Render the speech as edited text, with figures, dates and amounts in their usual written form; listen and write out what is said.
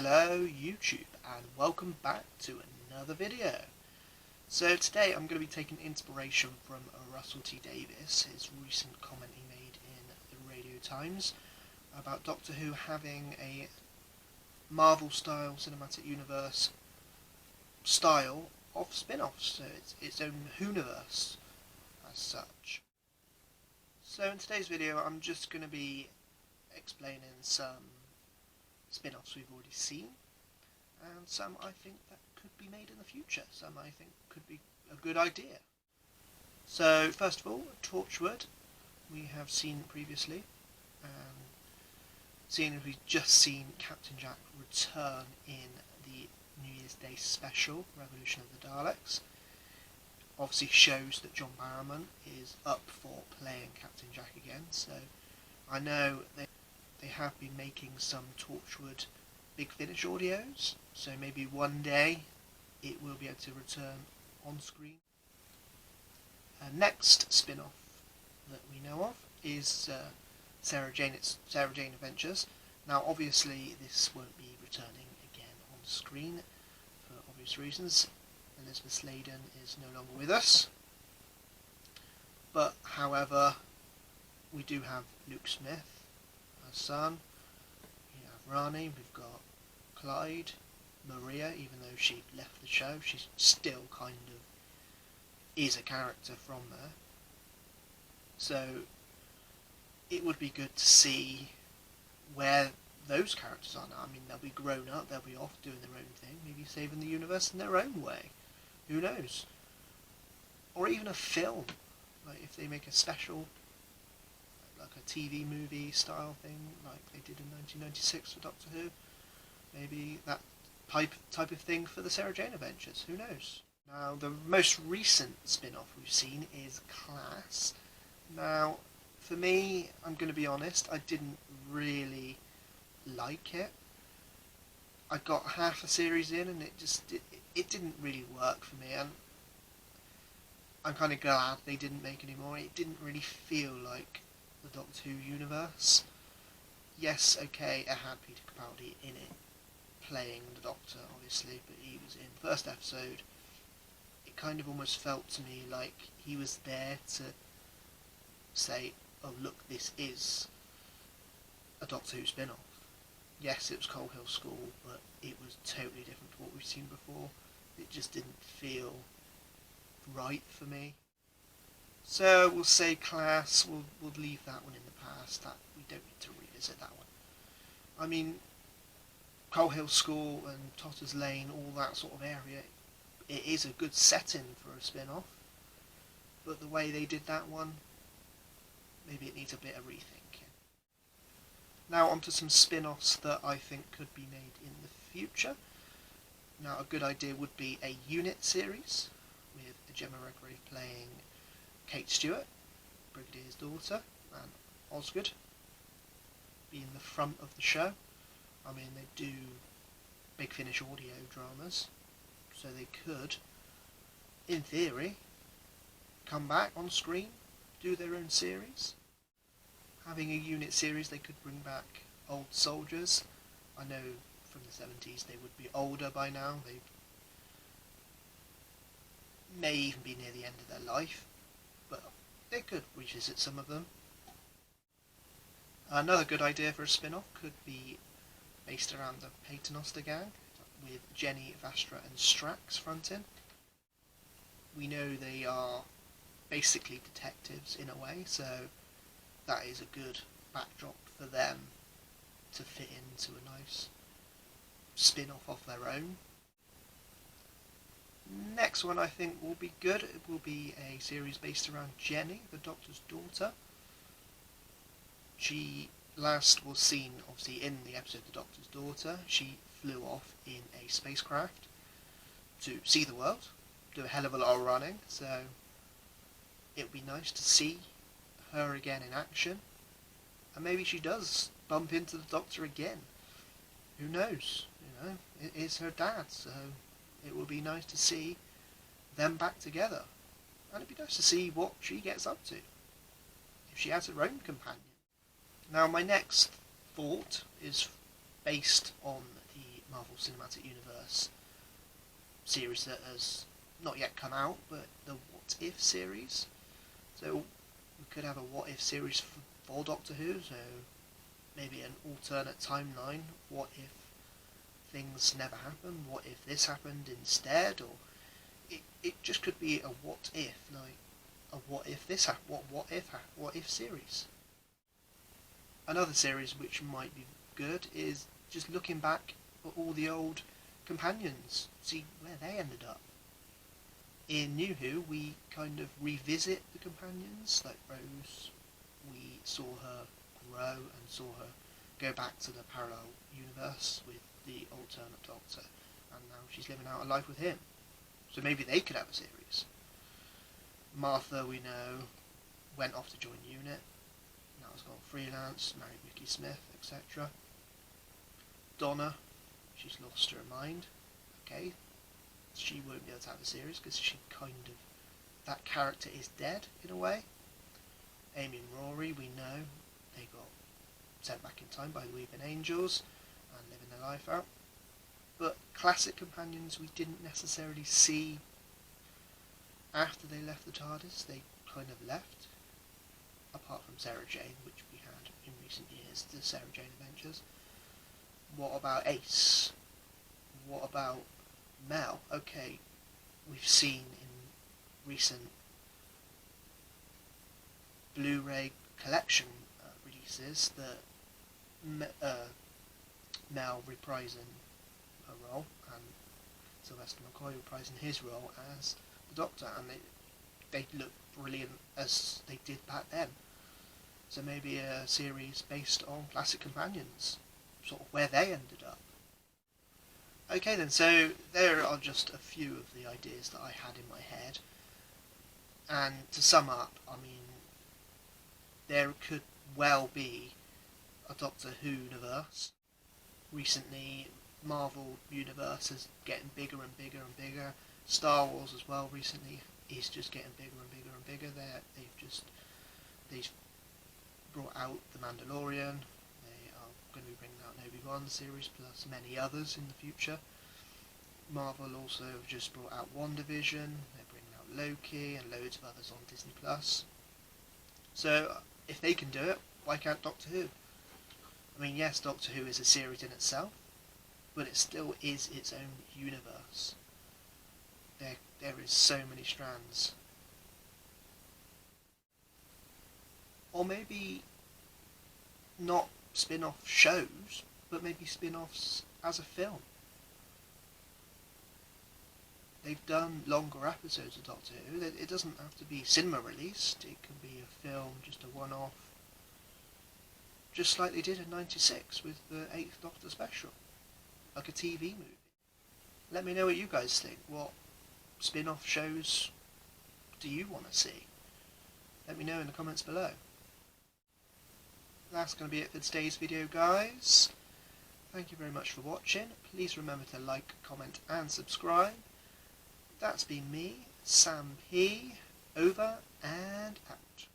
Hello YouTube and welcome back to another video. So today I'm going to be taking inspiration from Russel T Davies, his recent comment he made in the Radio Times about Doctor Who having a Marvel style cinematic universe style of spin-offs, so it's its own Who-niverse as such. So in today's video I'm just going to be explaining some spin-offs we've already seen, and some I think that could be made in the future, some I think could be a good idea. So first of all, Torchwood we have seen previously, and seeing as we've just seen Captain Jack return in the New Year's Day special, Revolution of the Daleks, obviously shows that John Barrowman is up for playing Captain Jack again. So I know they have been making some Torchwood Big Finish audios, so maybe one day it will be able to return on screen. Next spin-off that we know of is Sarah Jane Adventures. Now obviously this won't be returning again on screen for obvious reasons. Elizabeth Sladen is no longer with us, but however we do have Luke Smith, son, we have Rani, we've got Clyde, Maria, even though she left the show, she's still kind of is a character from there. So it would be good to see where those characters are now. I mean, they'll be grown up, they'll be off doing their own thing, maybe saving the universe in their own way. Who knows? Or even a film, like if they make a special, like a TV movie style thing, like they did in 1996 for Doctor Who. Maybe that type of thing for the Sarah Jane Adventures. Who knows? Now, the most recent spin-off we've seen is Class. Now, for me, I'm going to be honest, I didn't really like it. I got half a series in, and it didn't really work for me. And I'm kind of glad they didn't make any more. It didn't really feel like the Doctor Who universe. Yes, okay, it had Peter Capaldi in it, playing the Doctor, obviously, but he was in the first episode. It kind of almost felt to me like he was there to say, oh look, this is a Doctor Who spin-off. Yes, it was Coal Hill School, but it was totally different to what we've seen before. It just didn't feel right for me. So we'll say Class, we'll leave that one in the past, that we don't need to revisit that one. I mean, Coal Hill School and Totter's Lane, all that sort of area, it is a good setting for a spin-off, but the way they did that one, maybe it needs a bit of rethinking. Now onto some spin-offs that I think could be made in the future. Now a good idea would be a unit series, with Gemma Redgrave playing Kate Stewart, Brigadier's daughter, and Osgood being the front of the show. I mean, they do Big Finish audio dramas, so they could, in theory, come back on screen, do their own series. Having a unit series, they could bring back old soldiers. I know from the 70s they would be older by now, they may even be near the end of their life, but they could revisit some of them. Another good idea for a spin-off could be based around the Paternoster gang, with Jenny, Vastra and Strax fronting. We know they are basically detectives in a way, so that is a good backdrop for them to fit into a nice spin-off of their own. Next one I think will be good. It will be a series based around Jenny, the Doctor's daughter. She last was seen, obviously, in the episode The Doctor's Daughter. She flew off in a spacecraft to see the world, do a hell of a lot of running, so it would be nice to see her again in action. And maybe she does bump into the Doctor again. Who knows? You know, it is her dad, so it will be nice to see them back together. And it'd be nice to see what she gets up to, if she has her own companion. Now my next thought is based on the Marvel Cinematic Universe series that has not yet come out, but the What If series. So we could have a What If series for Doctor Who, so maybe an alternate timeline. What if things never happened? What if this happened instead? Or it just could be a what if, like a what if this happened, what if series. Another series which might be good is just looking back at all the old companions, see where they ended up. In New Who, we kind of revisit the companions, like Rose. We saw her grow and saw her go back to the parallel universe with the alternate Doctor, and now she's living out a life with him. So maybe they could have a series. Martha, we know, went off to join UNIT. Now has gone freelance, married Mickey Smith, etc. Donna, she's lost her mind. Okay, she won't be able to have a series because she kind of, that character is dead in a way. Amy and Rory, we know, they got sent back in time by the Weeping Angels and living their life out. But classic companions we didn't necessarily see after they left the TARDIS. They kind of left, apart from Sarah Jane, which we had in recent years, the Sarah Jane Adventures. What about Ace? What about Mel? Okay, we've seen in recent Blu-ray collection releases that Mel reprising her role and Sylvester McCoy reprising his role as the Doctor, and they look brilliant as they did back then. So maybe a series based on classic companions, sort of where they ended up. Okay then, so there are just a few of the ideas that I had in my head, and to sum up, I mean, there could well be a Doctor Who-niverse. Recently, Marvel Universe is getting bigger and bigger and bigger. Star Wars as well recently is just getting bigger and bigger and bigger. They've brought out The Mandalorian. They are going to be bringing out an Obi-Wan series plus many others in the future. Marvel also have just brought out WandaVision. They're bringing out Loki and loads of others on Disney Plus. So if they can do it, why can't Doctor Who? I mean, yes, Doctor Who is a series in itself, but it still is its own universe. There is so many strands. Or maybe not spin-off shows, but maybe spin-offs as a film. They've done longer episodes of Doctor Who. It doesn't have to be cinema released. It can be a film, just a one-off. Just like they did in '96 with the 8th Doctor special. Like a TV movie. Let me know what you guys think. What spin-off shows do you want to see? Let me know in the comments below. That's going to be it for today's video, guys. Thank you very much for watching. Please remember to like, comment and subscribe. That's been me, Sam P. Over and out.